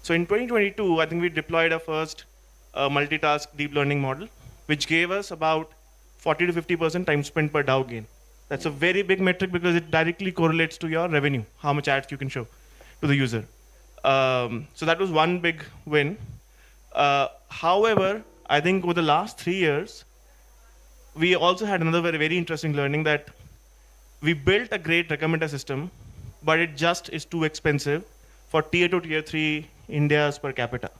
So in 2022, I think we deployed our first multitask deep learning model, which gave us about 40 to 50% time spent per DAO gain. That's a very big metric because it directly correlates to your revenue, how much ads you can show to the user. So that was one big win. However, I think over the last 3 years, we also had another very, very interesting learning that we built a great recommender system, but it just is too expensive for tier 2, tier 3 India's per capita.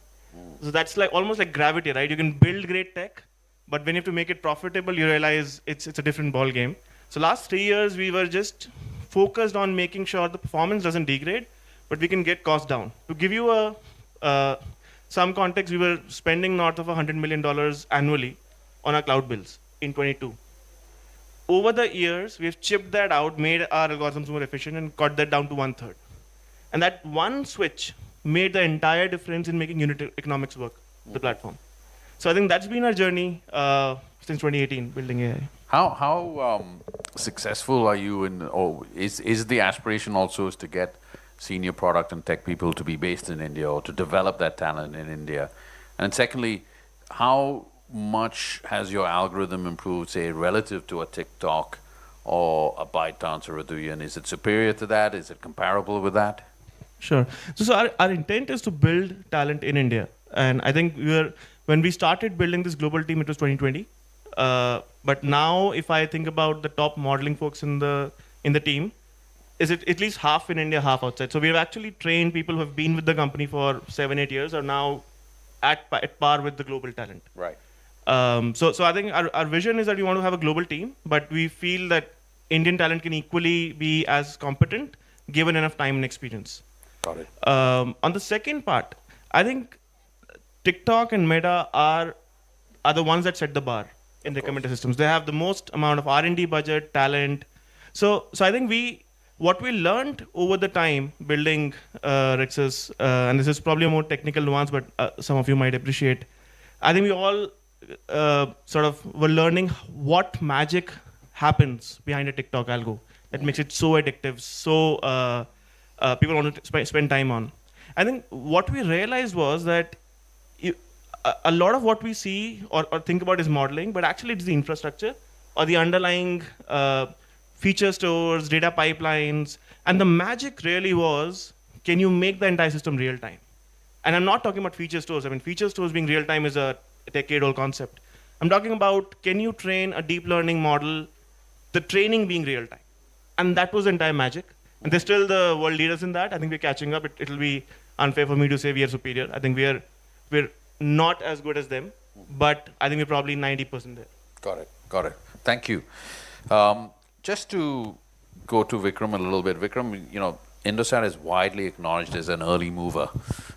So that's like almost like gravity, right? You can build great tech, but when you have to make it profitable, you realize it's a different ball game. So last 3 years, we were just focused on making sure the performance doesn't degrade, but we can get costs down. To give you some context, we were spending north of $100 million annually on our cloud bills in 22. Over the years, we've chipped that out, made our algorithms more efficient, and cut that down to 1/3. And that one switch made the entire difference in making unit economics work, the platform. So I think that's been our journey since 2018, building AI. How successful are you in, or is the aspiration also is to get senior product and tech people to be based in India or to develop that talent in India? And secondly, how much has your algorithm improved, say, relative to a TikTok or a ByteDance or a Douyin? Is it superior to that? Is it comparable with that? Sure. So our intent is to build talent in India. And I think when we started building this global team, it was 2020. But now, if I think about the top modeling folks in the team, is it at least half in India, half outside? So we've actually trained people who have been with the company for 7-8 years, are now at par with the global talent. Right. So I think our vision is that we want to have a global team, but we feel that Indian talent can equally be as competent given enough time and experience. Got it. On the second part, I think TikTok and Meta are the ones that set the bar in recommender systems. They have the most amount of R&D budget, talent. So I think what we learned over the time building Rixus, and this is probably a more technical nuance, but some of you might appreciate. I think we all sort of were learning what magic happens behind a TikTok algo that makes it so addictive, so people want to spend time on. I think what we realized was that a lot of what we see or think about is modeling, but actually it's the infrastructure or the underlying feature stores, data pipelines, and the magic really was, can you make the entire system real time? And I'm not talking about feature stores. I mean, feature stores being real time is a decade-old concept. I'm talking about, can you train a deep learning model, the training being real time? And that was the entire magic. And they're still the world leaders in that. I think we're catching up. It'll be unfair for me to say we are superior. I think we're not as good as them, but I think we're probably 90% there. Got it. Thank you. Just to go to Vikram a little bit. Vikram, Indosat is widely acknowledged as an early mover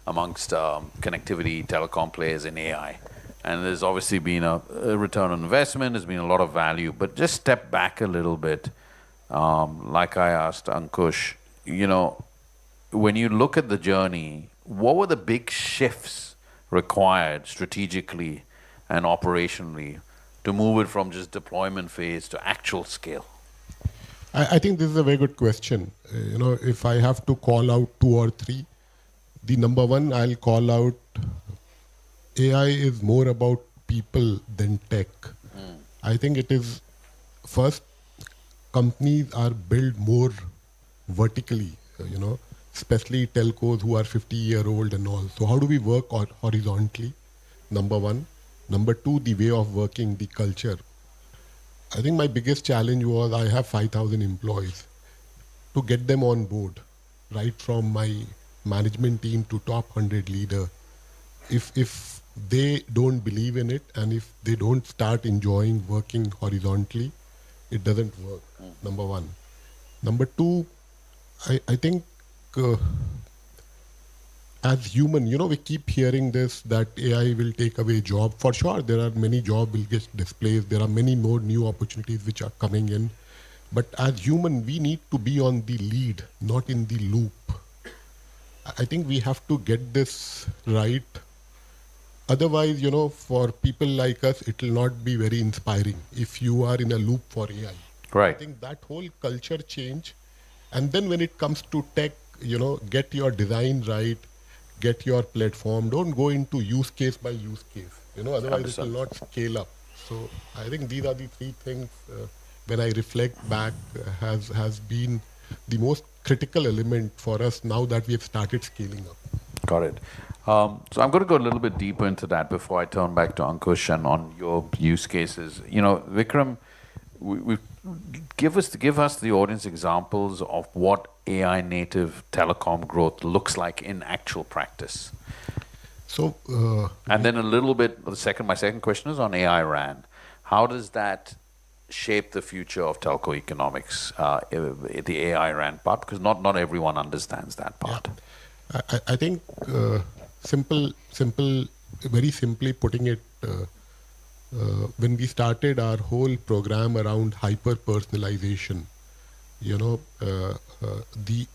amongst connectivity telecom players in AI. And there's obviously been a return on investment, there's been a lot of value. But just step back a little bit, like I asked Ankush, when you look at the journey, what were the big shifts required strategically and operationally to move it from just deployment phase to actual scale? I think this is a very good question. If I have to call out 2 or 3, the number one I'll call out, AI is more about people than tech. I think it is, first, companies are built more vertically, especially telcos who are 50-year-old and all. So how do we work horizontally? Number one. Number two, the way of working, the culture. I think my biggest challenge was I have 5,000 employees. To get them on board, right from my management team to top 100 leader, if they don't believe in it and if they don't start enjoying working horizontally, it doesn't work, number one. Number two, I think as human, we keep hearing this, that AI will take away job. For sure, there are many jobs will get displaced. There are many more new opportunities which are coming in. But as human, we need to be on the lead, not in the loop. I think we have to get this right. Otherwise, for people like us, it will not be very inspiring if you are in a loop for AI. Right. I think that whole culture change. And then when it comes to tech, get your design right, get your platform. Don't go into use case by use case. Otherwise it Understood. will not scale up. So I think these are the three things. When I reflect back, has been the most critical element for us now that we have started scaling up. Got it. So I'm going to go a little bit deeper into that before I turn back to Ankush and on your use cases. Vikram, give us the audience examples of what AI native telecom growth looks like in actual practice. So And then a little bit, my second question is on AI RAN. How does that shape the future of telco economics, the AI RAN part? Because not everyone understands that part. I think very simply putting it, when we started our whole program around hyper personalization, the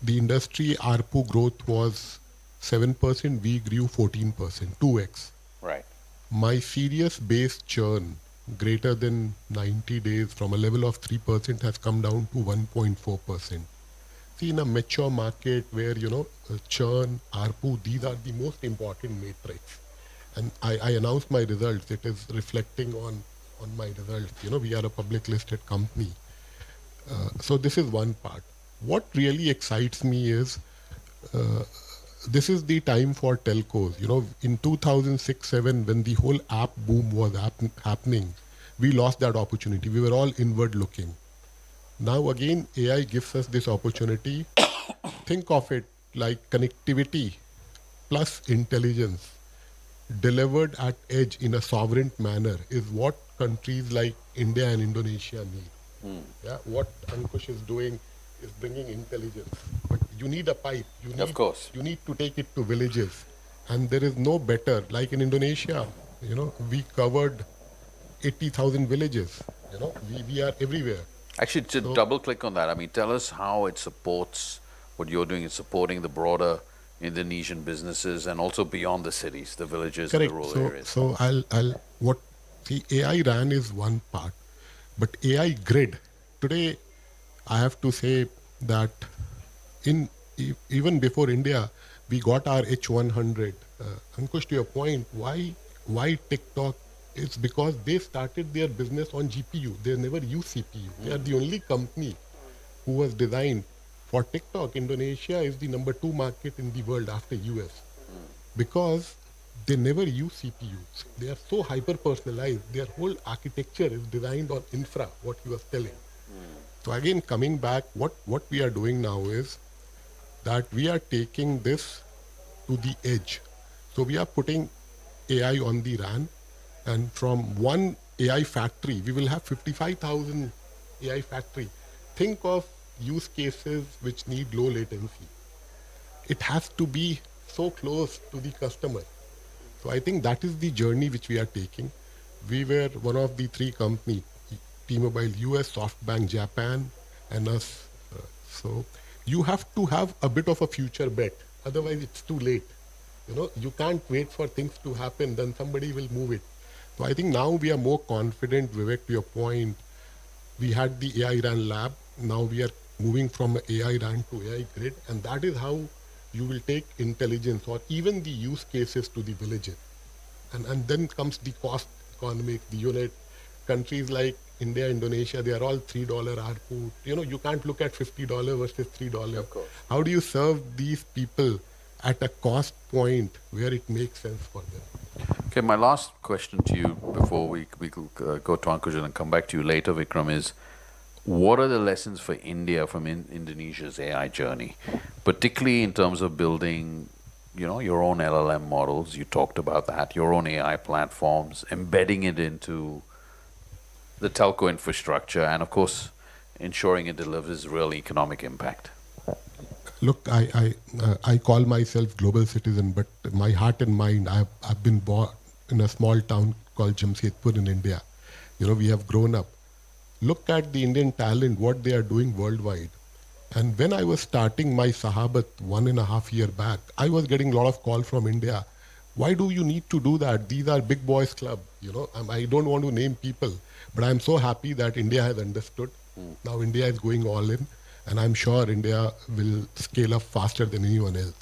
industry ARPU growth was 7%, we grew 14%, 2x. Right. My serious base churn greater than 90 days from a level of 3% has come down to 1.4%. See, in a mature market where, churn, ARPU, these are the most important metrics. And I announced my results. It is reflecting on my results. We are a public listed company. So this is one part. What really excites me is this is the time for telcos. In 2006-7, when the whole app boom was happening, we lost that opportunity. We were all inward looking. Now again, AI gives us this opportunity. Think of it like connectivity plus intelligence delivered at edge in a sovereign manner is what countries like India and Indonesia need. Yeah, what Ankush is doing is bringing intelligence. But you need a pipe. Of course. You need to take it to villages. And there is no better. Like in Indonesia, we covered 80,000 villages. We are everywhere. Actually, to double click on that, tell us how it supports what you're doing. It's supporting the broader Indonesian businesses and also beyond the cities, the villages, and Correct. the rural So, areas. so AI RAN is one part, but AI grid. Today, I have to say that even before India, we got our H100. Ankush, to your point, why TikTok? It's because they started their business on GPU. They never use CPU. They are the only company who was designed for TikTok. Indonesia is the number 2 market in the world after US because they never use CPUs. They are so hyper personalized. Their whole architecture is designed on infra, what you were telling. So again, coming back, what we are doing now is that we are taking this to the edge. So we are putting AI on the RAN, and from one AI factory, we will have 55,000 AI factory. Think of use cases which need low latency. It has to be so close to the customer. So I think that is the journey which we are taking. We were one of the 3 companies, T-Mobile US, SoftBank Japan, and us. So you have to have a bit of a future bet. Otherwise, it's too late. You can't wait for things to happen, then somebody will move it. So I think now we are more confident, Vivek, to your point. We had the AI RAN lab. Now we are moving from AI RAN to AI grid. And that is how you will take intelligence or even the use cases to the villages. And then comes the cost economic, the unit. Countries like India, Indonesia, they are all $3 ARPU. You can't look at $50 versus $3. Of course. How do you serve these people at a cost point where it makes sense for them? Okay, my last question to you before we go to Ankush and come back to you later, Vikram, is what are the lessons for India from Indonesia's AI journey, particularly in terms of building, your own LLM models? You talked about that, your own AI platforms, embedding it into the telco infrastructure, and of course, ensuring it delivers real economic impact. Look, I call myself global citizen, but my heart and mind, I've been born in a small town called Jamshedpur in India. We have grown up. Look at the Indian talent, what they are doing worldwide. And when I was starting my Sahabat 1.5 years back, I was getting a lot of calls from India. Why do you need to do that? These are big boys club. I don't want to name people, but I'm so happy that India has understood. Now India is going all in. And I'm sure India will scale up faster than anyone else.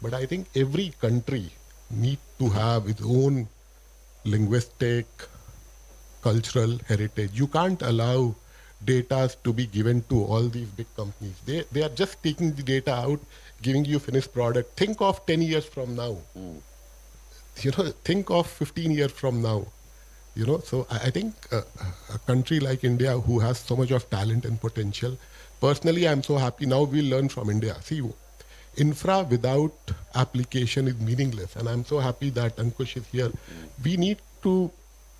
But I think every country needs to have its own linguistic, cultural heritage. You can't allow data to be given to all these big companies. They are just taking the data out, giving you finished product. Think of 10 years from now. Think of 15 years from now. So I think a country like India, who has so much of talent and potential, personally, I'm so happy now we learn from India. See, infra without application is meaningless, and I'm so happy that Ankush is here. We need to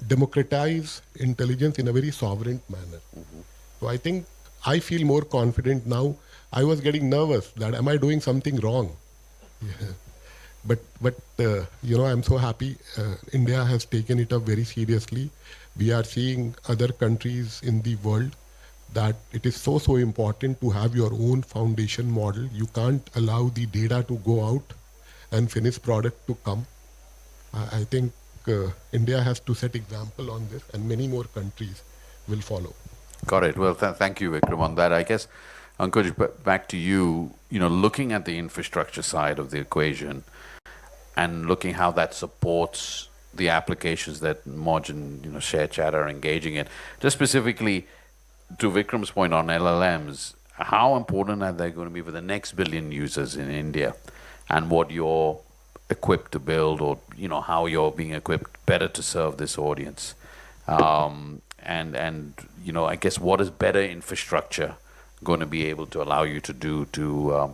democratize intelligence in a very sovereign manner. So I think I feel more confident now. I was getting nervous that am I doing something wrong? Yeah. But I'm so happy. India has taken it up very seriously. We are seeing other countries in the world that it is so important to have your own foundation model. You can't allow the data to go out and finished product to come. I think India has to set example on this, and many more countries will follow. Got it. Well, thank you, Vikram, on that. I guess, Ankush, back to you. Looking at the infrastructure side of the equation and looking how that supports the applications that Moj and ShareChat are engaging in. Just specifically to Vikram's point on LLMs, how important are they going to be for the next billion users in India, and what you're equipped to build, or how you're being equipped better to serve this audience? And I guess what is better infrastructure going to be able to allow you to do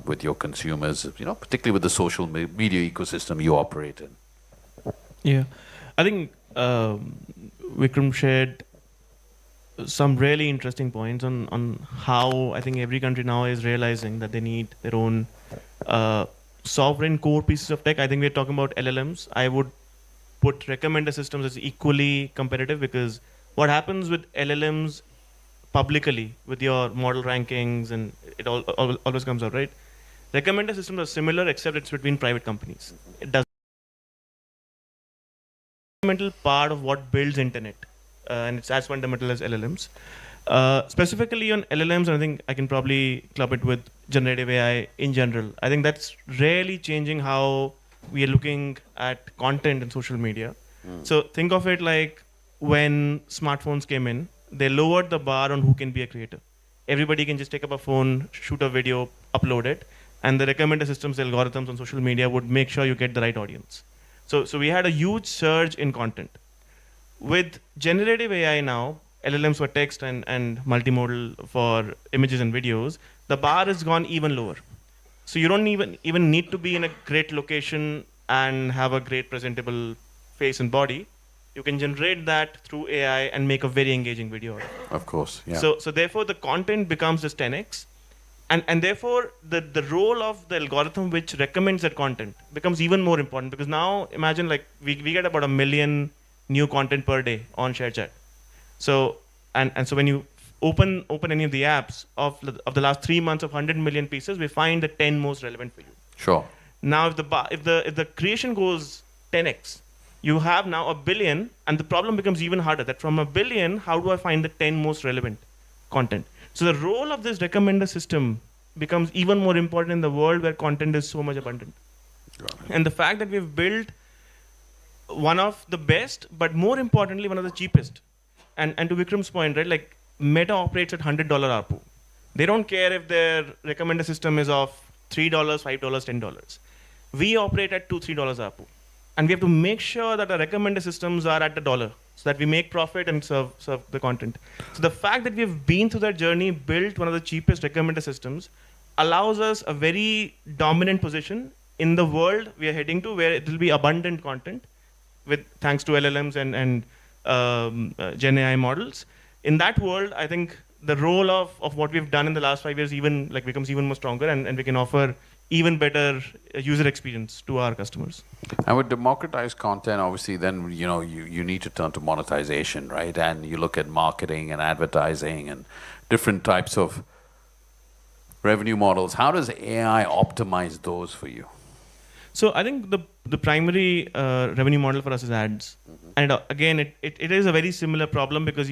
with your consumers, particularly with the social media ecosystem you operate in? Yeah, I think Vikram shared some really interesting points on how I think every country now is realizing that they need their own sovereign core pieces of tech. I think we're talking about LLMs. I would put recommender systems as equally competitive, because what happens with LLMs publicly with your model rankings, and it always comes out, right? Recommender systems are similar, except it's between private companies. It does fundamental part of what builds internet, and it's as fundamental as LLMs. Specifically on LLMs, and I think I can probably club it with generative AI in general. I think that's really changing how we are looking at content in social media. So think of it like when smartphones came in, they lowered the bar on who can be a creator. Everybody can just take up a phone, shoot a video, upload it, and the recommender systems, the algorithms on social media would make sure you get the right audience. So we had a huge surge in content. With generative AI now, LLMs for text and multimodal for images and videos, the bar has gone even lower. So you don't even need to be in a great location and have a great presentable face and body. You can generate that through AI and make a very engaging video. Of course, yeah. So therefore the content becomes just 10x. And therefore the role of the algorithm which recommends that content becomes even more important, because now imagine like we get about 1 million new content per day on ShareChat. So and so when you open any of the apps of the last 3 months of 100 million pieces, we find the 10 most relevant for you. Sure. Now if the creation goes 10x, you have now 1 billion, and the problem becomes even harder. That from 1 billion, how do I find the 10 most relevant content? So the role of this recommender system becomes even more important in the world where content is so much abundant. And the fact that we've built one of the best, but more importantly, one of the cheapest. And to Vikram's point, right, like Meta operates at $100 ARPU. They don't care if their recommender system is of $3, $5, $10. We operate at $2-3 ARPU. And we have to make sure that our recommender systems are at $1, so that we make profit and serve the content. So the fact that we've been through that journey, built one of the cheapest recommender systems, allows us a very dominant position in the world we are heading to, where it will be abundant content, thanks to LLMs and Gen AI models. In that world, I think the role of what we've done in the last 5 years becomes even more stronger, and we can offer even better user experience to our customers. And with democratized content, obviously, then you need to turn to monetization, right? And you look at marketing and advertising and different types of revenue models. How does AI optimize those for you? So I think the primary revenue model for us is ads, and again, it is a very similar problem, because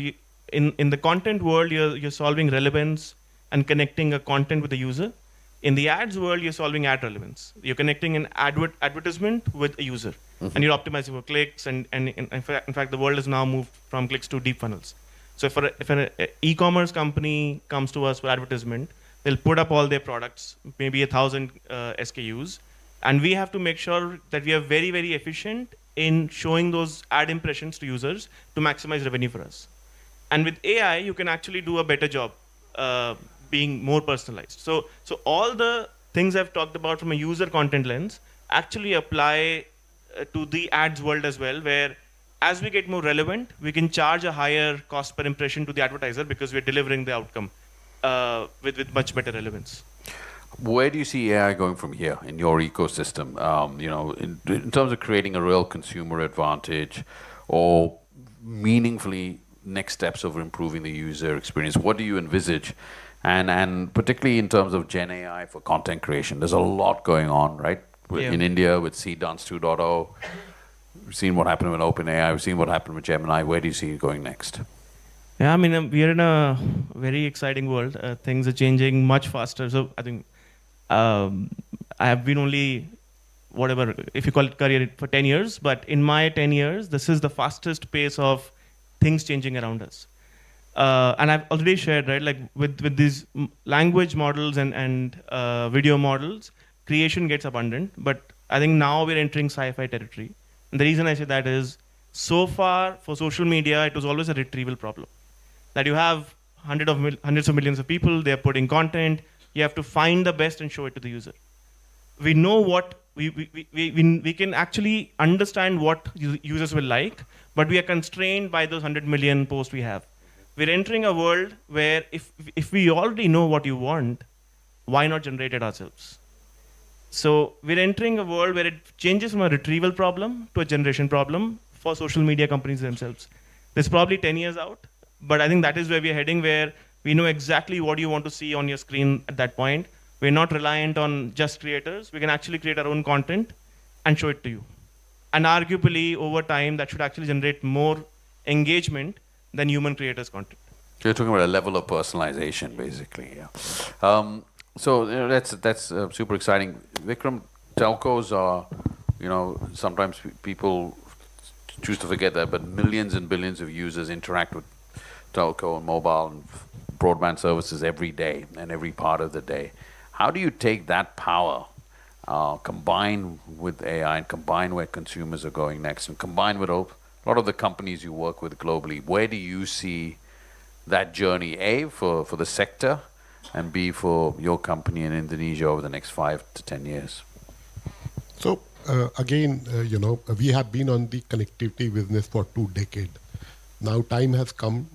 in the content world, you're solving relevance and connecting a content with the user. In the ads world, you're solving ad relevance. You're connecting an advertisement with a user, and you're optimizing for clicks. And in fact, the world has now moved from clicks to deep funnels. So if an e-commerce company comes to us for advertisement, they'll put up all their products, maybe 1,000 SKUs, and we have to make sure that we are very, very efficient in showing those ad impressions to users to maximize revenue for us. And with AI, you can actually do a better job being more personalized. So all the things I've talked about from a user content lens actually apply to the ads world as well, where as we get more relevant, we can charge a higher cost per impression to the advertiser because we're delivering the outcome with much better relevance. Where do you see AI going from here in your ecosystem? In terms of creating a real consumer advantage or meaningfully next steps of improving the user experience, what do you envisage? And particularly in terms of Gen AI for content creation, there's a lot going on, right? In India with Dance 2.0. We've seen what happened with OpenAI. We've seen what happened with Gemini. Where do you see it going next? Yeah, I mean, we are in a very exciting world. Things are changing much faster. So I think I have been only, whatever, if you call it career, for 10 years. But in my 10 years, this is the fastest pace of things changing around us. And I've already shared, right, like with these language models and video models, creation gets abundant. But I think now we're entering sci-fi territory. And the reason I say that is, so far for social media, it was always a retrieval problem. That you have hundreds of millions of people, they're putting content, you have to find the best and show it to the user. We know what, we can actually understand what users will like, but we are constrained by those 100 million posts we have. We're entering a world where if we already know what you want, why not generate it ourselves? So we're entering a world where it changes from a retrieval problem to a generation problem for social media companies themselves. This is probably 10 years out, but I think that is where we're heading, where we know exactly what you want to see on your screen at that point. We're not reliant on just creators. We can actually create our own content and show it to you. And arguably, over time, that should actually generate more engagement than human creators' content. So you're talking about a level of personalization, basically. Yeah. So that's super exciting. Vikram, telcos are, sometimes people choose to forget that, but millions and billions of users interact with telco and mobile and broadband services every day and every part of the day. How do you take that power, combine with AI and combine where consumers are going next, and combine with a lot of the companies you work with globally? Where do you see that journey, A, for the sector, and B, for your company in Indonesia over the next 5 to 10 years? So again, we have been on the connectivity business for 2 decades. Now time has come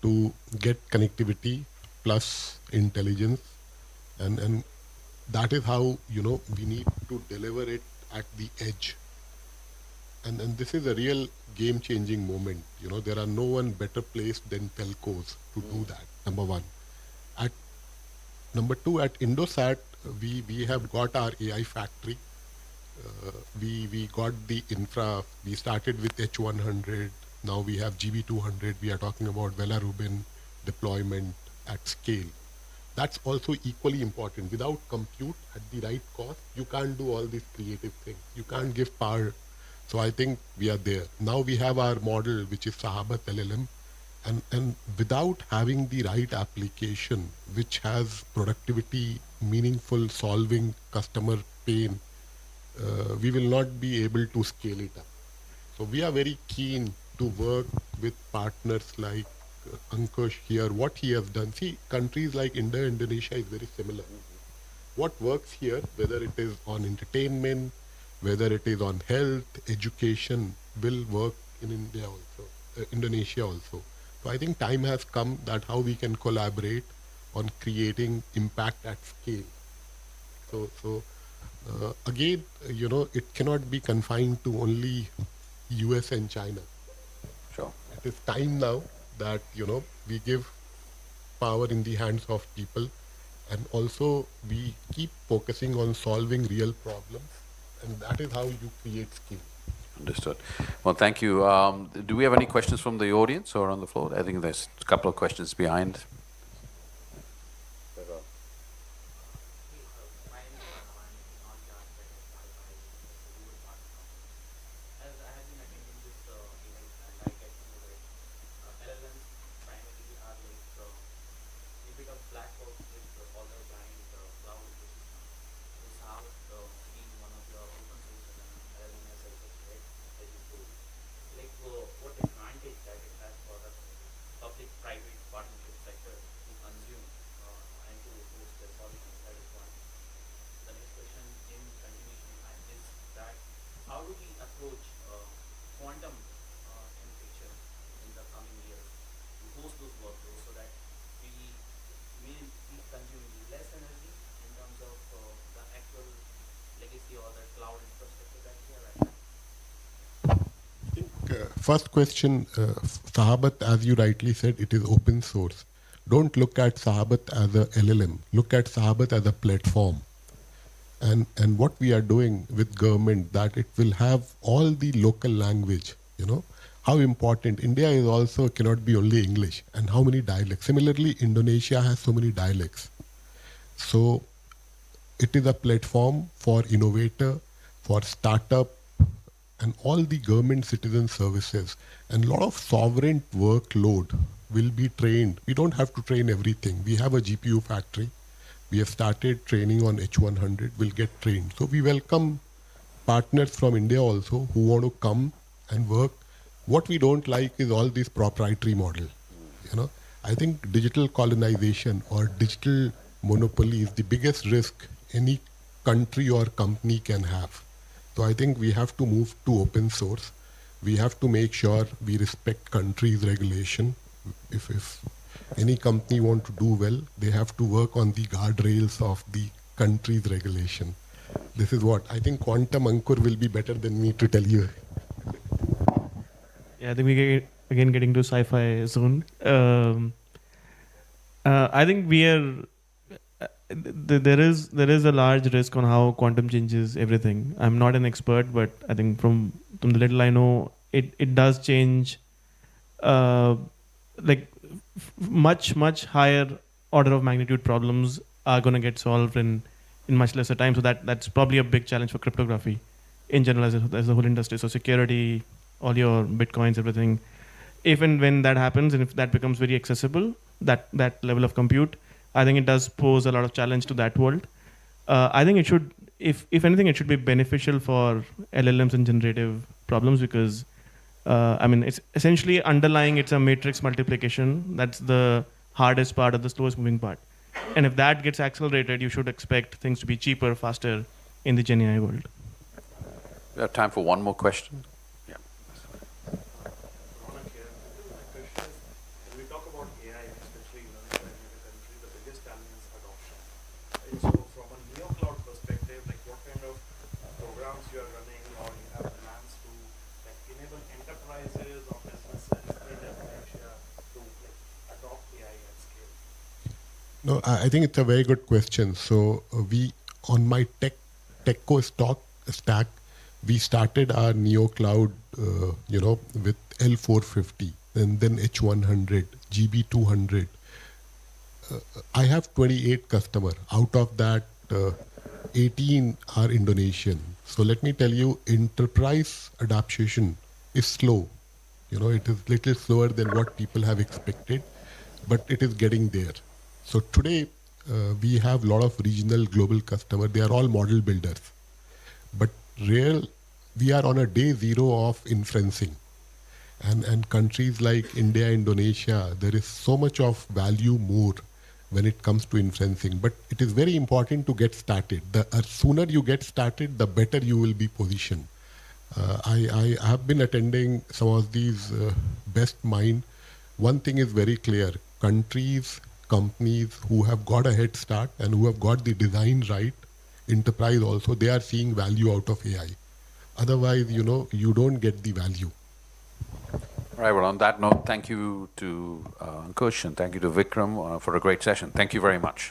to get connectivity plus intelligence, and that is how we need to deliver it at the edge. And this is a real game-changing moment. There are no one better placed than telcos to do that. Number one. Number two, at Indosat, we have got our AI factory. We got the infra. We started with H100. Now we have GB200. We are talking about Vela Rubin deployment at scale. That's also equally important. Without compute at the right cost, you can't do all these creative things. You can't give power. So I think we are there. Now we have our model, which is Sahabat LLM. And without having the right application, which has productivity, meaningful solving customer pain, we will not be able to scale it up. So we are very keen to work with partners like Ankush here. What he has done, see, countries like India, Indonesia is very similar. What works here, whether it is on entertainment, whether it is on health, education, will work in India also, Indonesia also. So I think time has come that how we can collaborate on creating impact at scale. So again, it cannot be confined to only US and China. Sure. It is time now that, we give power in the hands of people, and also we keep focusing on solving real problems, and that is how you create scale. Understood. Well, thank you. Do we have any questions from the audience or on the floor? I think there's a couple of questions behind. First question, Sahabat, as you rightly said, it is open source. Don't look at Sahabat as a LLM. Look at Sahabat as a platform. And what we are doing with government, that it will have all the local language, how important. India is also cannot be only English, and how many dialects. Similarly, Indonesia has so many dialects. So it is a platform for innovator, for startup, and all the government citizen services. And a lot of sovereign workload will be trained. We don't have to train everything. We have a GPU factory. We have started training on H100. We'll get trained. So we welcome partners from India also who want to come and work. What we don't like is all this proprietary model. I think digital colonization or digital monopoly is the biggest risk any country or company can have. So I think we have to move to open source. We have to make sure we respect country's regulation. If any company want to do well, they have to work on the guardrails of the country's regulation. This is what I think Quantum Ankur will be better than me to tell you. Yeah, I think we get again getting to sci-fi zone. I think we are. There is a large risk on how quantum changes everything. I'm not an expert, but I think from the little I know, it does change. Much higher order of magnitude problems are going to get solved in much lesser time. So that's probably a big challenge for cryptography in general as a whole industry. So security, all your bitcoins, everything. If and when that happens, and if that becomes very accessible, that level of compute, I think it does pose a lot of challenge to that world. I think it should, if anything, it should be beneficial for LLMs and generative problems because, it's essentially underlying it's a matrix multiplication. That's the hardest part of the slowest moving part. And if that gets accelerated, you should expect things to be cheaper, faster in the Gen AI world. We have time for one more question. Yeah. When we talk about AI, especially in a country, the biggest challenge is adoption. And so, from a neo-cloud perspective, what kind of programs you are running, or you have plans to enable enterprises or businesses in Indonesia to adopt AI at scale? No, I think it's a very good question. So we, on my TechCo stack, we started our Neo Cloud, with L450 and then H100, GB200. I have 28 customers. Out of that, 18 are Indonesian. So let me tell you, enterprise adaptation is slow. It is little slower than what people have expected, but it is getting there. So today, we have a lot of regional global customers. They are all model builders. But we are on a day zero of inferencing. And countries like India, Indonesia, there is so much of value more when it comes to inferencing. But it is very important to get started. The sooner you get started, the better you will be positioned. I have been attending some of these best mind. One thing is very clear. Countries, companies who have got a head start and who have got the design right, enterprise also, they are seeing value out of AI. Otherwise, you don't get the value. All right, well, on that note, thank you to Ankush and thank you to Vikram for a great session. Thank you very much.